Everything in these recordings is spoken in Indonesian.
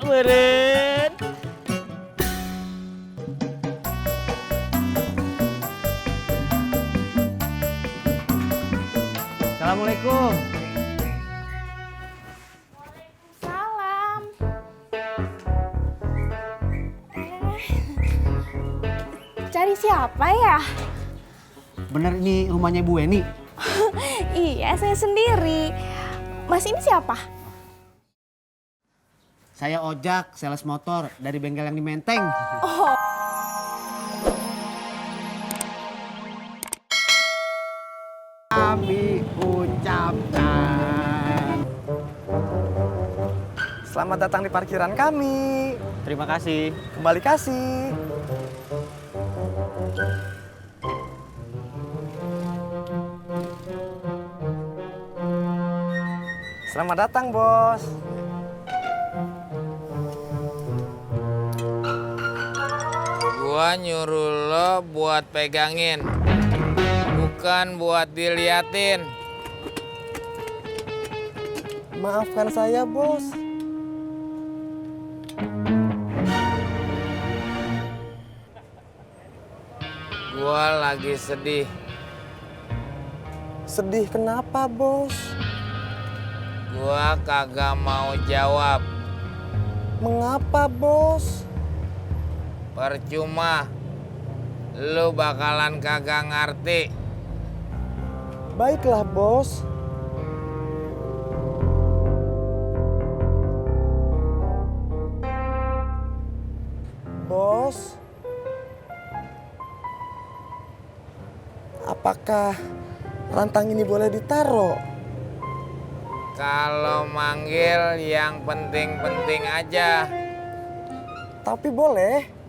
meren. Assalamualaikum. Salam. Cari siapa ya? Bener ini rumahnya Bu Eni? Iya, saya sendiri. Mas ini siapa? Saya Ojak, sales motor dari bengkel yang di Menteng. Oh. Kami ucapkan Selamat datang di parkiran kami. terima kasih. Kembali kasih. Selamat datang, Bos. Gua nyuruh lo buat pegangin, bukan buat diliatin. Maafkan saya, Bos. Gua lagi sedih. Sedih kenapa, Bos? Gua kagak mau jawab. Mengapa, Bos? Percuma. Lu bakalan kagak ngerti. Baiklah, Bos. Bos, apakah rantang ini boleh ditaruh? Kalau manggil yang penting-penting aja. Tapi boleh.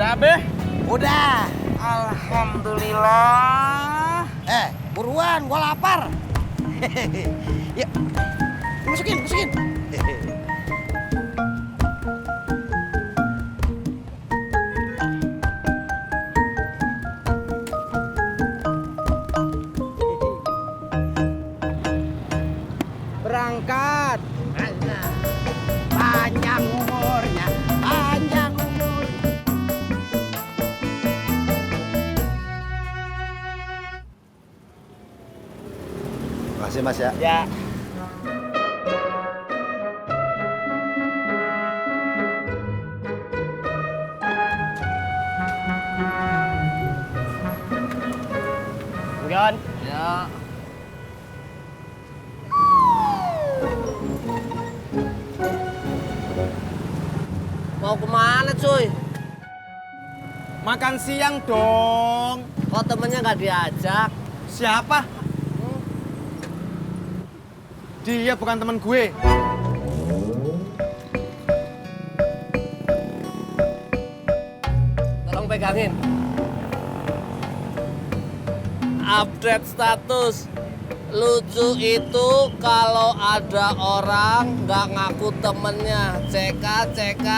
Udah, Be? Udah. Alhamdulillah. Buruan, gua lapar. Yuk, masukin. Berangkat. Panjang umurnya, panjang umur. Makasih, Mas ya. Ya. Gon. Ya. Mau kemana cuy? Makan siang dong. Kok temennya nggak diajak? Siapa? Dia bukan teman gue. Tolong pegangin. Update status. Lucu itu kalau ada orang nggak ngaku temennya. Cekakak.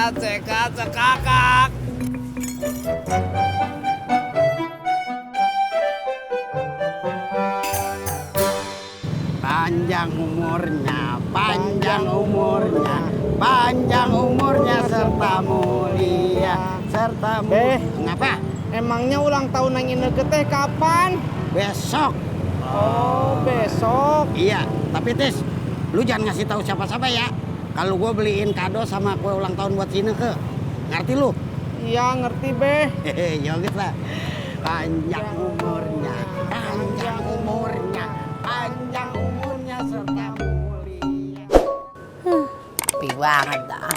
Panjang umurnya, panjang umurnya, panjang umurnya serta mulia, serta mulia. Ngapa? Emangnya ulang tahun Neng Ineke teh kapan? Besok. Oh, besok. Iya, tapi Tis, lu jangan ngasih tahu siapa-siapa ya. Kalau gue beliin kado sama kue ulang tahun buat Ineke, ngerti lu? Iya, ngerti, Be. Hehe, yaudah lah. Panjang umurnya, panjang umurnya, panjang umurnya serta mulia. Pi banget dah.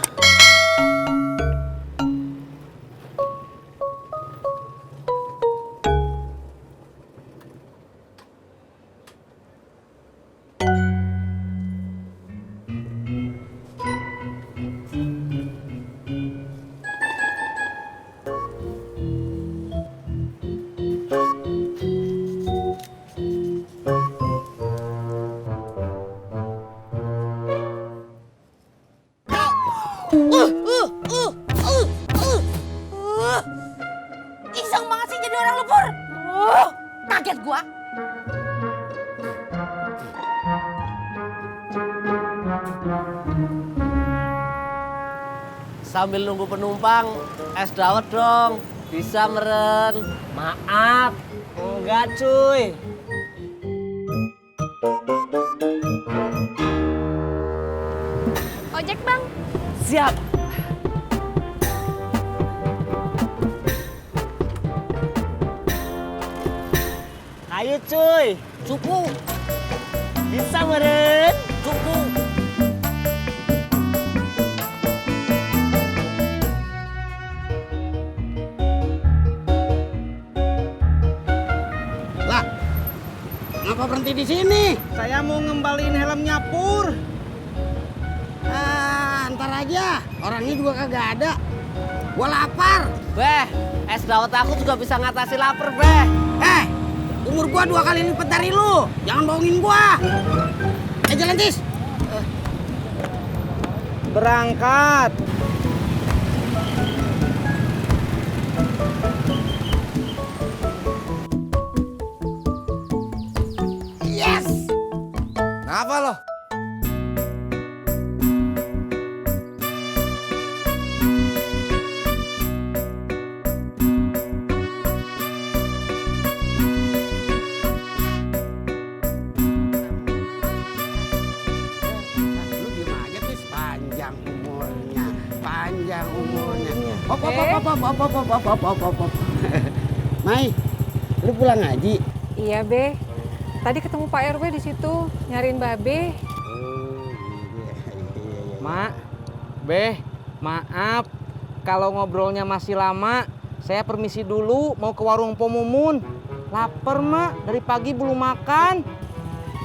Iseng banget sih jadi orang lu, Pur. Kaget gua. Sambil nunggu penumpang, es dawet dong. Bisa meren. Maaf, enggak cuy. Ojek bang. Siap. Ayo cuy, Cupu, bisa meren. cupu. Lah, ngapa berhenti di sini? Saya mau ngembaliin helmnya Pur. Ntar aja. Orangnya juga kagak ada. Gua lapar. Beh, es dawet aku juga bisa ngatasi lapar, Beh. Umur gua 2 kali lipat dari lu. Jangan bohongin gua. Jalan Tis. Berangkat. Yes. Kenapa lo? Lu diem aja Tis. Panjang umurnya. Panjang umurnya. Hop. Mai, lu pulang ngaji? Iya, Be. Tadi ketemu Pak RW di situ, nyariin Babe. Mak, Beh, maaf kalau ngobrolnya masih lama. Saya permisi dulu mau ke warung Pomumun. Laper, Mak, dari pagi belum makan.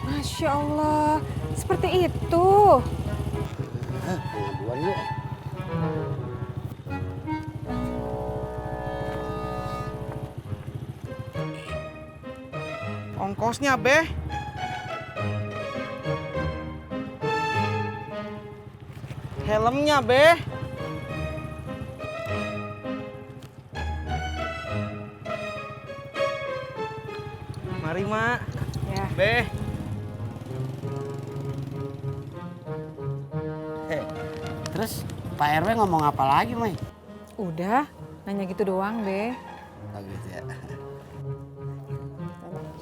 Masya Allah, seperti itu. Ngaduan yuk. Ongkosnya, Beh. Helmnya, Beh. Mari, Mak. Ya. Beh. Terus Pak RW ngomong apa lagi, Mai? Udah, nanya gitu doang, Be. Bagus ya.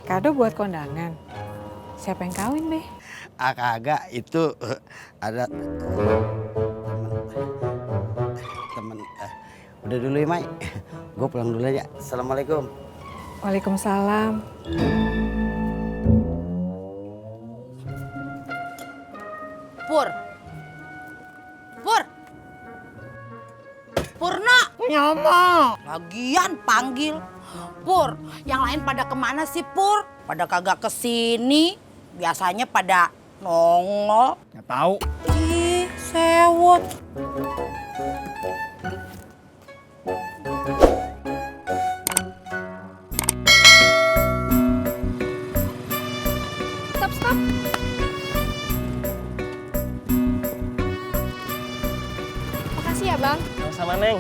Kado buat kondangan. Siapa yang kawin, Be? Kagak, itu ada temen. Udah dulu ya, Mai. Gue pulang dulu aja. Assalamualaikum. Waalaikumsalam. Pur. Pur. Purno. Nyama. Lagian panggil. Pur, yang lain pada kemana sih, Pur? Pada kagak kesini. Biasanya pada nongol. Nggak tahu. Ih, sewot. Stop. Makasih ya bang. Sama Neng.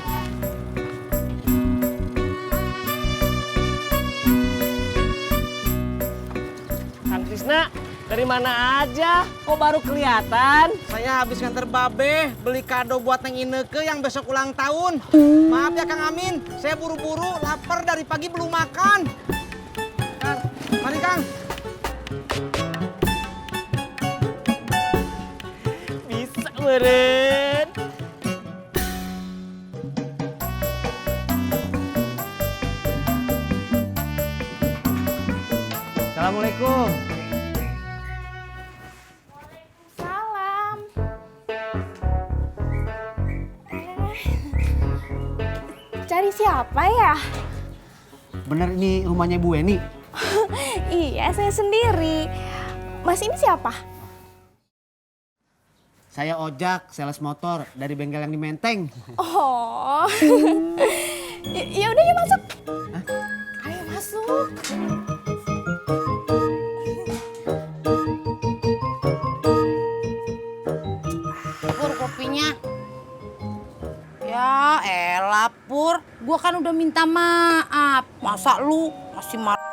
Kang Krisna, dari mana aja? Kok baru kelihatan? Saya habis nganter Babe beli kado buat Neng Ineke yang besok ulang tahun. Maaf ya Kang Amin, saya buru-buru lapar dari pagi belum makan. Kang, mari Kang. Bisa meren. Assalamualaikum. Salam. Cari siapa ya? Bener ini rumahnya Bu Weni? Iya, saya sendiri. Mas ini siapa? Saya Ojak, sales motor dari bengkel yang di Menteng. Oh. Ya udah yuk masuk. Ayo masuk. Pur, kopinya. Pur. Gua kan udah minta maaf. Masa lu masih marah?